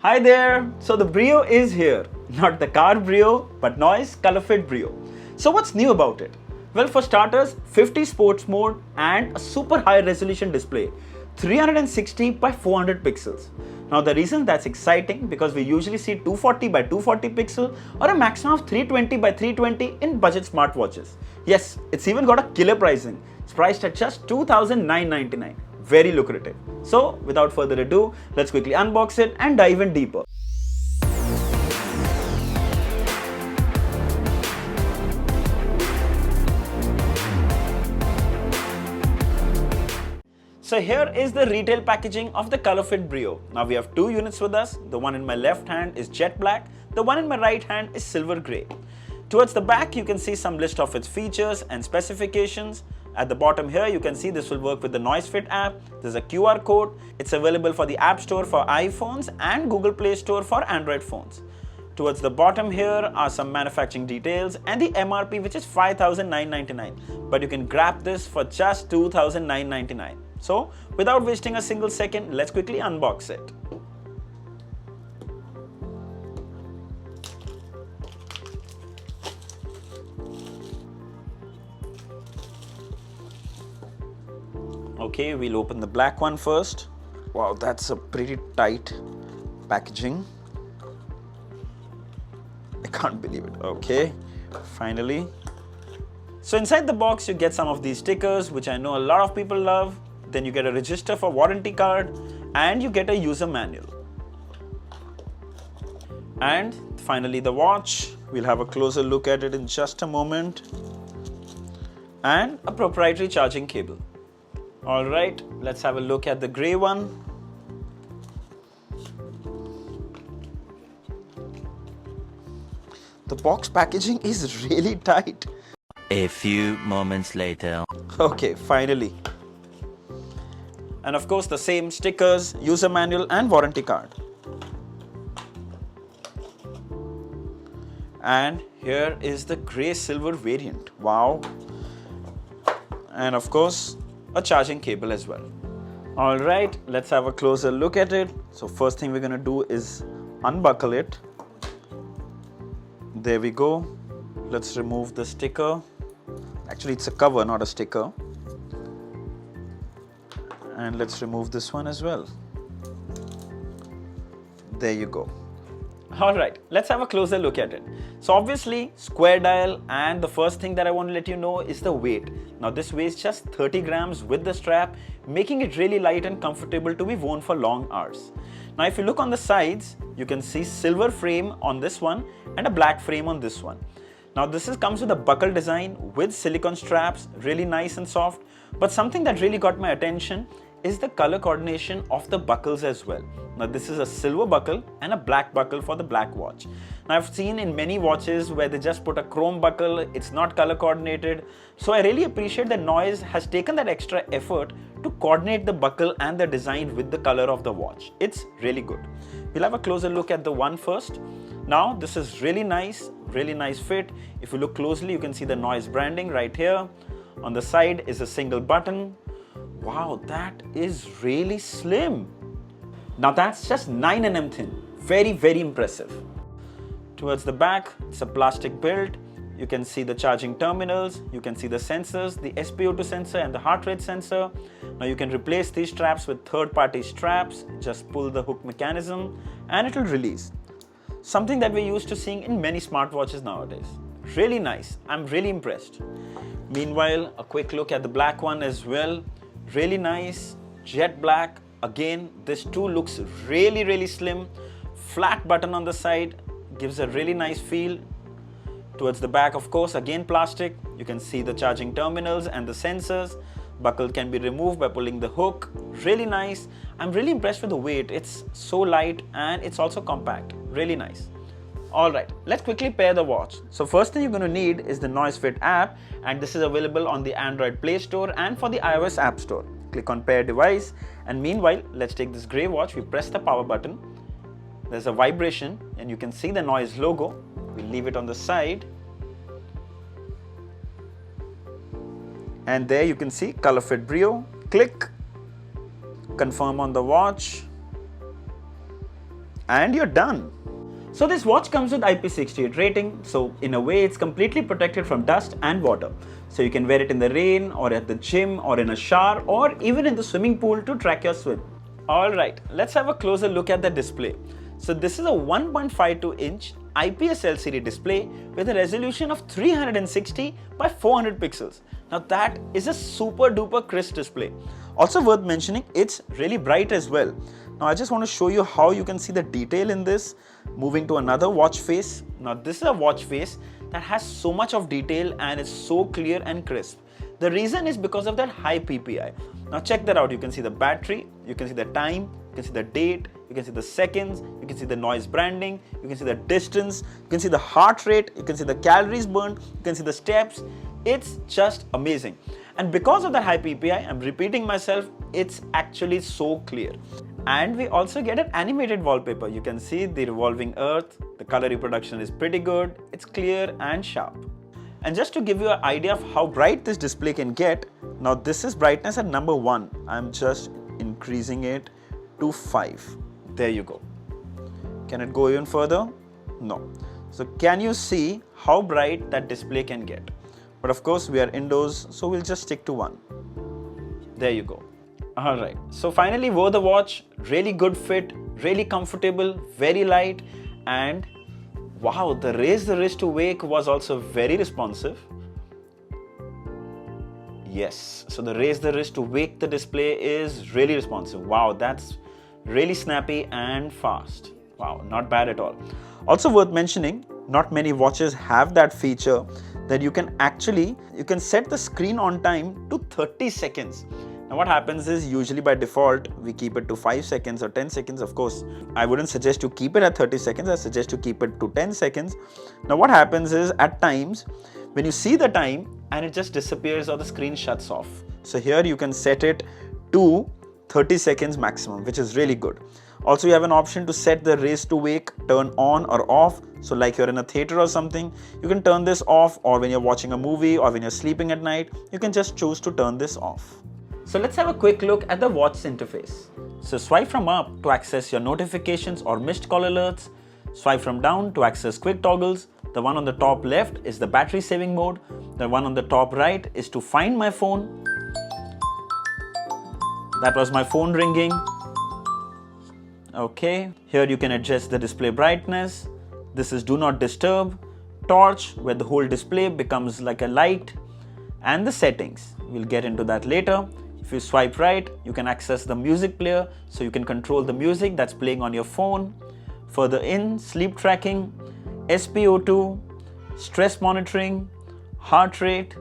Hi there! So the Brio is here. Not the car Brio, but Noise Colorfit Brio. So what's new about it? Well, for starters, 50 sports mode and a super high resolution display, 360 by 400 pixels. Now the reason that's exciting because we usually see 240 by 240 pixel or a maximum of 320 by 320 in budget smartwatches. Yes, it's even got a killer pricing. It's priced at just $2,999. Very lucrative. So without further ado, let's quickly unbox it and dive in deeper. So here is the retail packaging of the Colorfit Brio. Now we have two units with us. The one in my left hand is jet black. The one in my right hand is silver grey. Towards the back, you can see some list of its features and specifications. At the bottom here, you can see this will work with the Noisefit app. There's a QR code. It's available for the App Store for iPhones and Google Play Store for Android phones. Towards the bottom here are some manufacturing details and the MRP, which is $5,999. But you can grab this for just $2,999. So without wasting a single second, let's quickly unbox it. Okay, we'll open the black one first. Wow, that's a pretty tight packaging. I can't believe it. Okay, finally. So inside the box, you get some of these stickers, which I know a lot of people love. Then you get a register for warranty card and you get a user manual. And finally the watch. We'll have a closer look at it in just a moment. And a proprietary charging cable. Alright, let's have a look at the grey one. The box packaging is really tight. A few moments later. Okay, finally. And of course the same stickers, user manual and warranty card. And here is the grey silver variant. Wow. And of course a charging cable as well. Alright, let's have a closer look at it. So first thing we're going to do is unbuckle it. There we go. Let's remove the sticker. Actually, it's a cover, not a sticker. And let's remove this one as well. There you go. Alright, let's have a closer look at it. So obviously, square dial, and the first thing that I want to let you know is the weight. Now this weighs just 30 grams with the strap, making it really light and comfortable to be worn for long hours. Now if you look on the sides, you can see silver frame on this one and a black frame on this one. Now this comes with a buckle design with silicone straps, really nice and soft. But something that really got my attention is the color coordination of the buckles as well. Now this is a silver buckle and a black buckle for the black watch. Now I've seen in many watches where they just put a chrome buckle, it's not color coordinated. So I really appreciate that Noise has taken that extra effort to coordinate the buckle and the design with the color of the watch. It's really good. We'll have a closer look at the one first. Now this is really nice fit. If you look closely, you can see the Noise branding right here. On the side is a single button. Wow, that is really slim. Now that's just 9 mm thin. Very, very impressive. Towards the back, it's a plastic build. You can see the charging terminals. You can see the sensors, the Sp02 sensor and the heart rate sensor. Now you can replace these straps with third-party straps. Just pull the hook mechanism and it will release. Something that we're used to seeing in many smartwatches nowadays. Really nice. I'm really impressed. Meanwhile, a quick look at the black one as well. Really nice, jet black. Again, this too looks really, really slim. Flat button on the side, gives a really nice feel. Towards the back, of course, again plastic. You can see the charging terminals and the sensors. Buckle can be removed by pulling the hook. Really nice. I'm really impressed with the weight. It's so light and it's also compact. Really nice. Alright, let's quickly pair the watch. So first thing you're going to need is the Noisefit app, and this is available on the Android Play Store and for the iOS App Store. Click on pair device, and meanwhile, let's take this grey watch. We press the power button. There's a vibration and you can see the Noise logo. We'll leave it on the side. And there you can see Colorfit Brio. Click, confirm on the watch. and you're done. So this watch comes with IP68 rating, so in a way it's completely protected from dust and water. So you can wear it in the rain or at the gym or in a shower or even in the swimming pool to track your swim. Alright, let's have a closer look at the display. So this is a 1.52 inch IPS LCD display with a resolution of 360 by 400 pixels. Now that is a super duper crisp display. Also worth mentioning, it's really bright as well. Now I just want to show you how you can see the detail in this. Moving to another watch face. Now this is a watch face that has so much of detail and is so clear and crisp. The reason is because of that high PPI. Now check that out. You can see the battery, you can see the time, you can see the date, you can see the seconds, you can see the noise branding, you can see the distance, you can see the heart rate, you can see the calories burned, you can see the steps. It's just amazing. And because of the high PPI, I'm repeating myself, it's actually so clear. And we also get an animated wallpaper. You can see the revolving earth, the color reproduction is pretty good, it's clear and sharp. And just to give you an idea of how bright this display can get, now this is brightness at number 1. I'm just increasing it to 5. There you go. Can it go even further? No. So can you see how bright that display can get? But of course we are indoors, so we'll just stick to 1. There you go. Alright, so finally wore the watch, really good fit, really comfortable, very light, and wow, the raise the wrist to wake was also very responsive. Yes, so the raise the wrist to wake the display is really responsive. Wow, that's really snappy and fast. Wow, not bad at all. Also worth mentioning, not many watches have that feature that you can set the screen on time to 30 seconds. Now what happens is, usually by default we keep it to 5 seconds or 10 seconds. Of course, I wouldn't suggest to keep it at 30 seconds, I suggest to keep it to 10 seconds. Now what happens is, at times when you see the time and it just disappears or the screen shuts off. So here you can set it to 30 seconds maximum, which is really good. Also, you have an option to set the raise to wake turn on or off. So like you're in a theater or something, you can turn this off, or when you're watching a movie or when you're sleeping at night, you can just choose to turn this off. So let's have a quick look at the watch interface. So swipe from up to access your notifications or missed call alerts. Swipe from down to access quick toggles. The one on the top left is the battery saving mode. The one on the top right is to find my phone. That was my phone ringing. Okay, here you can adjust the display brightness. This is do not disturb. Torch, where the whole display becomes like a light. And the settings, we'll get into that later. If you swipe right, you can access the music player, so you can control the music that's playing on your phone. Further in, sleep tracking, Sp02, stress monitoring, heart rate,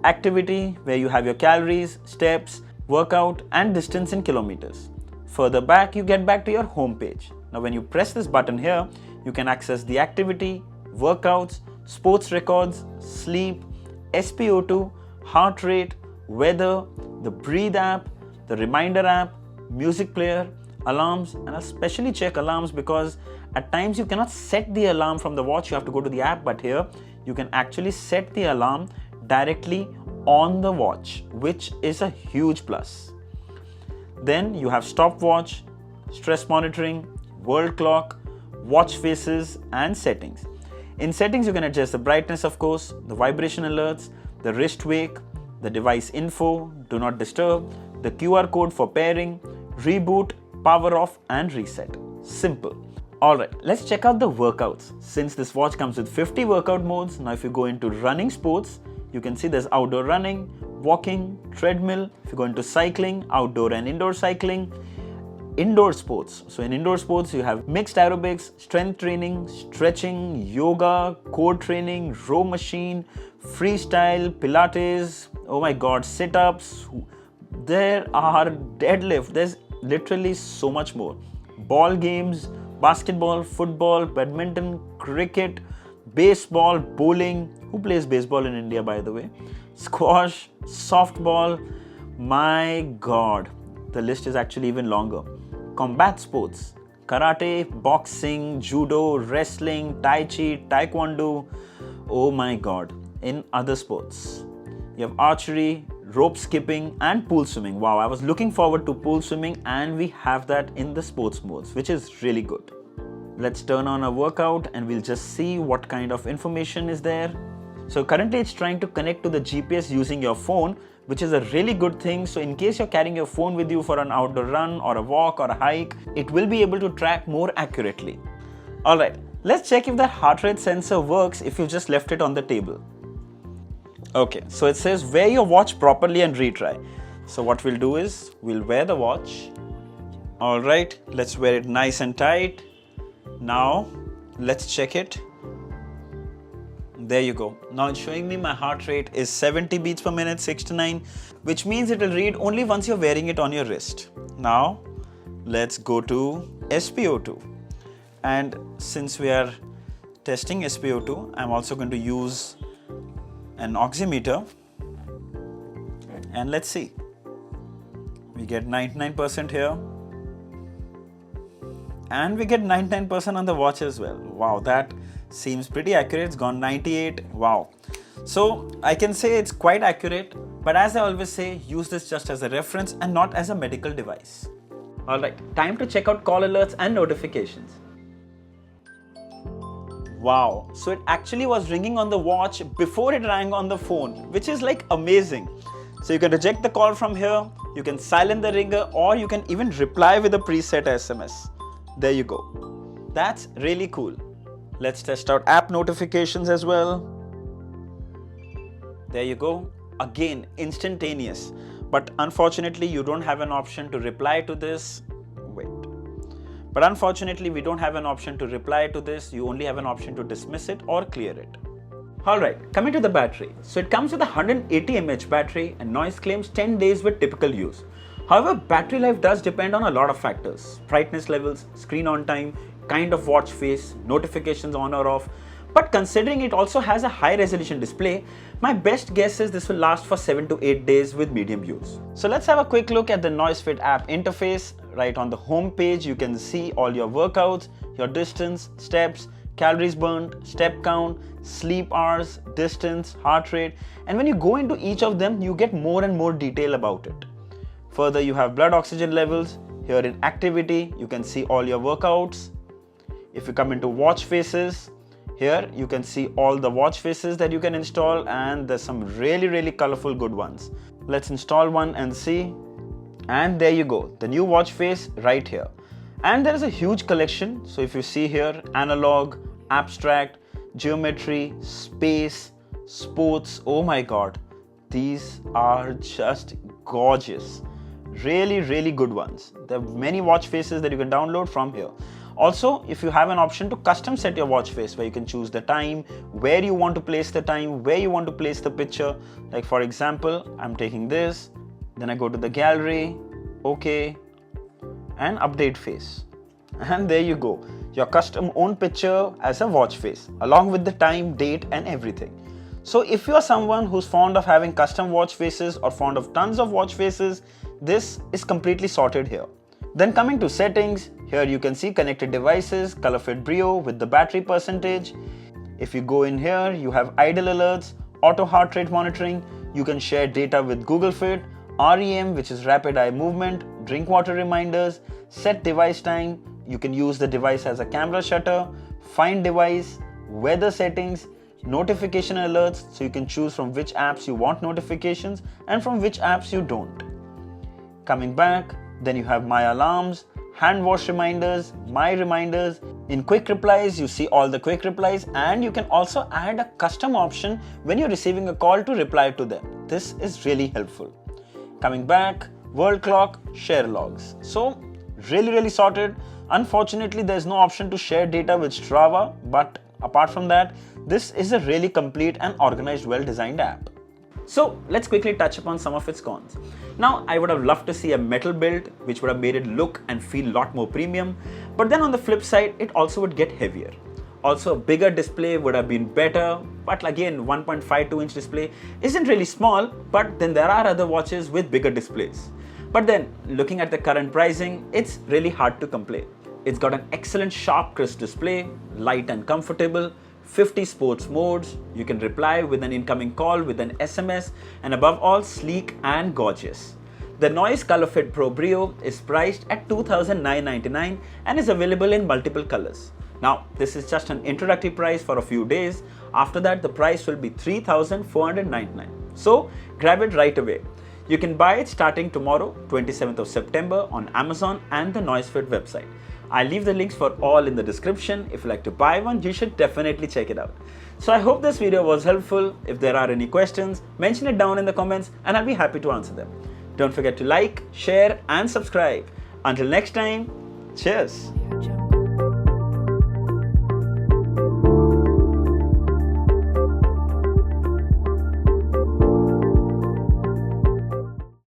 activity, where you have your calories, steps, workout and distance in kilometers. Further back, you get back to your home page. Now when you press this button here, you can access the activity, workouts, sports records, sleep, Sp02, heart rate, weather, the Breathe app, the Reminder app, music player, alarms, and I'll specially check alarms because at times you cannot set the alarm from the watch, you have to go to the app, but here you can actually set the alarm directly on the watch, which is a huge plus. Then you have stopwatch, stress monitoring, world clock, watch faces and settings. In settings, you can adjust the brightness, of course, the vibration alerts, the wrist wake, the device info, do not disturb, the QR code for pairing, reboot, power off and reset. Simple. Alright, let's check out the workouts. Since this watch comes with 50 workout modes, now if you go into running sports, you can see there's outdoor running, walking, treadmill. If you go into cycling, outdoor and indoor cycling, indoor sports. So in indoor sports, you have mixed aerobics, strength training, stretching, yoga, core training, row machine, freestyle, Pilates, oh my god, sit-ups. There are deadlift. There's literally so much more. Ball games, basketball, football, badminton, cricket, baseball, bowling. Who plays baseball in India, by the way? Squash, softball. My god, the list is actually even longer. Combat sports, karate, boxing, judo, wrestling, tai chi, taekwondo. Oh my god. In other sports, you have archery, rope skipping and pool swimming. Wow, I was looking forward to pool swimming and we have that in the sports modes, which is really good. Let's turn on a workout and we'll just see what kind of information is there. So currently it's trying to connect to the GPS using your phone, which is a really good thing. So in case you're carrying your phone with you for an outdoor run or a walk or a hike, it will be able to track more accurately. Alright, let's check if the heart rate sensor works if you just left it on the table. Okay, so it says wear your watch properly and retry. So what we'll do is we'll wear the watch. Alright, let's wear it nice and tight. Now let's check it. There you go. Now it's showing me my heart rate is 70 beats per minute, 6 to 9, which means it will read only once you're wearing it on your wrist. Now let's go to Sp02. And since we are testing Sp02, I'm also going to use an oximeter. And let's see. We get 99% here. And we get 99% on the watch as well. Wow, that seems pretty accurate. It's gone 98. Wow. So I can say it's quite accurate, but as I always say, use this just as a reference and not as a medical device. Alright, time to check out call alerts and notifications. Wow, so it actually was ringing on the watch before it rang on the phone, which is like amazing. So you can reject the call from here, you can silence the ringer, or you can even reply with a preset SMS. There you go. That's really cool. Let's test out app notifications as well. There you go. Again, instantaneous. But unfortunately, you don't have an option to reply to this. Wait. But unfortunately, we don't have an option to reply to this. You only have an option to dismiss it or clear it. Alright, coming to the battery. So it comes with a 180 mAh battery and Noise claims 10 days with typical use. However, battery life does depend on a lot of factors. Brightness levels, screen on time, kind of watch face, notifications on or off. But considering it also has a high resolution display, my best guess is this will last for 7 to 8 days with medium use. So let's have a quick look at the Noisefit app interface. Right on the home page, you can see all your workouts, your distance, steps, calories burned, step count, sleep hours, distance, heart rate. And when you go into each of them, you get more and more detail about it. Further, you have blood oxygen levels. Here in activity, you can see all your workouts. If you come into watch faces, here you can see all the watch faces that you can install, and there's some really colorful good ones. Let's install one and see. And there you go, the new watch face right here. And there is a huge collection. So if you see here, analog, abstract, geometry, space, sports, oh my god, these are just gorgeous. Really good ones. There are many watch faces that you can download from here. Also, if you have an option to custom set your watch face, where you can choose the time, where you want to place the time, where you want to place the picture. Like for example, I'm taking this, then I go to the gallery, okay, and update face. And there you go, your custom own picture as a watch face, along with the time, date and everything. So if you are someone who's fond of having custom watch faces or fond of tons of watch faces, this is completely sorted here. Then coming to settings, here you can see connected devices, Colorfit Brio with the battery percentage. If you go in here, you have idle alerts, auto heart rate monitoring, you can share data with Google Fit, REM, which is rapid eye movement, drink water reminders, set device time, you can use the device as a camera shutter, find device, weather settings, notification alerts, so you can choose from which apps you want notifications and from which apps you don't. Coming back, then you have my alarms, hand wash reminders, my reminders. In quick replies, you see all the quick replies, and you can also add a custom option when you're receiving a call to reply to them. This is really helpful. Coming back, world clock, share logs. So really sorted. Unfortunately, there's no option to share data with Strava, but apart from that, this is a really complete and organized, well-designed app. So let's quickly touch upon some of its cons. Now, I would have loved to see a metal build, which would have made it look and feel a lot more premium. But then on the flip side, it also would get heavier. Also, a bigger display would have been better. But again, 1.52 inch display isn't really small, but then there are other watches with bigger displays. But then, looking at the current pricing, it's really hard to complain. It's got an excellent sharp crisp display, light and comfortable, 50 sports modes, you can reply with an incoming call with an SMS, and above all, sleek and gorgeous. The Noise Colorfit Brio is priced at $2,999 and is available in multiple colors. Now, this is just an introductory price for a few days. After that, the price will be $3,499. So grab it right away. You can buy it starting tomorrow, 27th of September on Amazon and the Noisefit website. I'll leave the links for all in the description. If you like to buy one, you should definitely check it out. So I hope this video was helpful. If there are any questions, mention it down in the comments and I'll be happy to answer them. Don't forget to like, share and subscribe. Until next time, cheers.